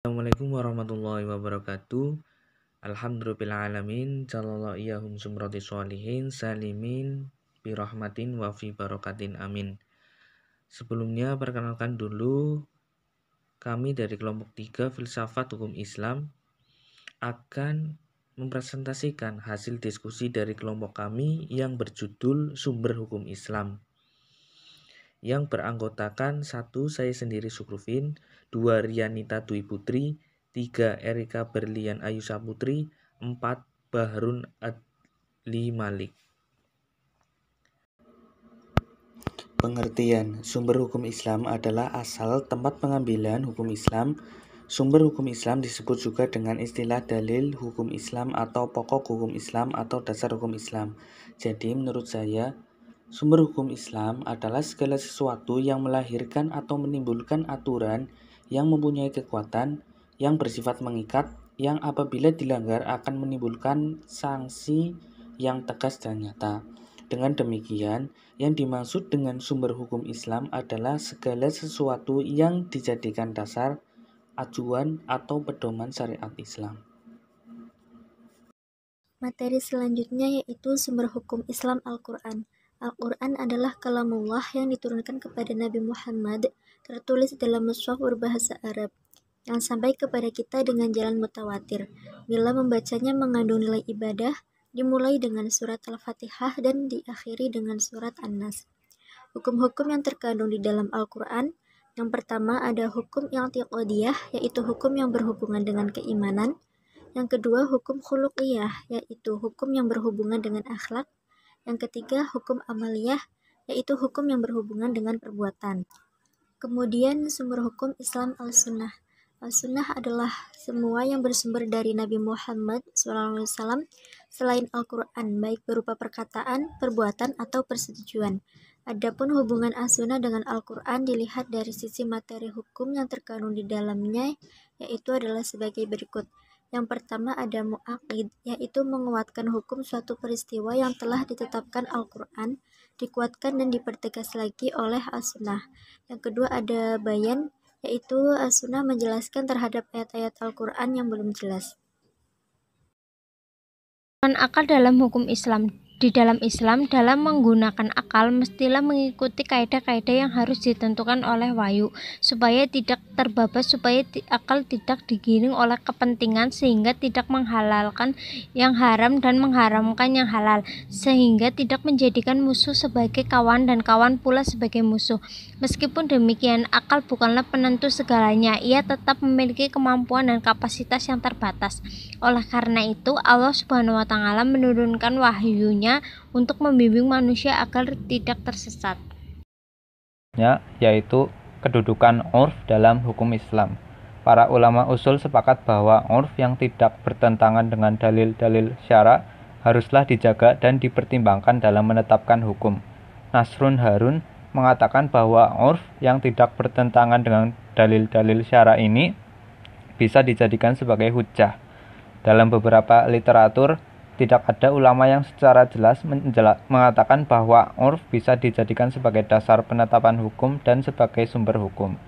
Assalamualaikum warahmatullahi wabarakatuh. Alhamdulillahirrahmanirrahim. Jalallahu iyahum sumrati sholihin salimin birahmatin wa fi barakatin amin. Sebelumnya perkenalkan dulu, kami dari kelompok 3 Filsafat Hukum Islam akan mempresentasikan hasil diskusi dari kelompok kami yang berjudul Sumber Hukum Islam, yang beranggotakan 1. Saya sendiri Syukrufin, 2. Rianita Dwi Putri, 3. Erika Berlian Ayu Saputri, 4. Bahrun Adli Malik. Pengertian sumber hukum Islam adalah asal tempat pengambilan hukum Islam. Sumber hukum Islam disebut juga dengan istilah dalil hukum Islam atau pokok hukum Islam atau dasar hukum Islam. Jadi menurut saya, sumber hukum Islam adalah segala sesuatu yang melahirkan atau menimbulkan aturan yang mempunyai kekuatan, yang bersifat mengikat, yang apabila dilanggar akan menimbulkan sanksi yang tegas dan nyata. Dengan demikian, yang dimaksud dengan sumber hukum Islam adalah segala sesuatu yang dijadikan dasar, acuan, atau pedoman syariat Islam. Materi selanjutnya yaitu sumber hukum Islam Al-Quran. Al-Quran adalah kalamullah yang diturunkan kepada Nabi Muhammad, tertulis dalam mushaf berbahasa Arab, yang sampai kepada kita dengan jalan mutawatir. Bila membacanya mengandung nilai ibadah, dimulai dengan surat Al-Fatihah dan diakhiri dengan surat An-Nas. Hukum-hukum yang terkandung di dalam Al-Quran, yang pertama ada hukum i'tiqadiyah, yaitu hukum yang berhubungan dengan keimanan. Yang kedua, hukum khuluqiyah, yaitu hukum yang berhubungan dengan akhlak. Yang ketiga, hukum amaliyah, yaitu hukum yang berhubungan dengan perbuatan. Kemudian, sumber hukum Islam Al-Sunnah. Al-Sunnah adalah semua yang bersumber dari Nabi Muhammad SAW selain Al-Quran, baik berupa perkataan, perbuatan, atau persetujuan. Adapun hubungan As-Sunnah dengan Al-Quran dilihat dari sisi materi hukum yang terkandung di dalamnya, yaitu adalah sebagai berikut. Yang pertama ada mu'aqid, yaitu menguatkan hukum suatu peristiwa yang telah ditetapkan Al-Quran, dikuatkan dan dipertegas lagi oleh As-Sunnah. Yang kedua ada bayan, yaitu As-Sunnah menjelaskan terhadap ayat-ayat Al-Quran yang belum jelas. Akal dalam hukum Islam. Di dalam Islam, dalam menggunakan akal mestilah mengikuti kaidah-kaidah yang harus ditentukan oleh wahyu, supaya tidak terbabas, supaya akal tidak digiring oleh kepentingan sehingga tidak menghalalkan yang haram dan mengharamkan yang halal, sehingga tidak menjadikan musuh sebagai kawan dan kawan pula sebagai musuh. Meskipun demikian, akal bukanlah penentu segalanya, ia tetap memiliki kemampuan dan kapasitas yang terbatas. Oleh karena itu, Allah Subhanahu wa Ta'ala menurunkan wahyunya untuk membimbing manusia agar tidak tersesat. Yaitu kedudukan urf dalam hukum Islam. Para ulama usul sepakat bahwa urf yang tidak bertentangan dengan dalil-dalil syara haruslah dijaga dan dipertimbangkan dalam menetapkan hukum. Nasrun Harun mengatakan bahwa urf yang tidak bertentangan dengan dalil-dalil syara ini bisa dijadikan sebagai hujjah. Dalam beberapa literatur, tidak ada ulama yang secara jelas mengatakan bahwa urf bisa dijadikan sebagai dasar penetapan hukum dan sebagai sumber hukum.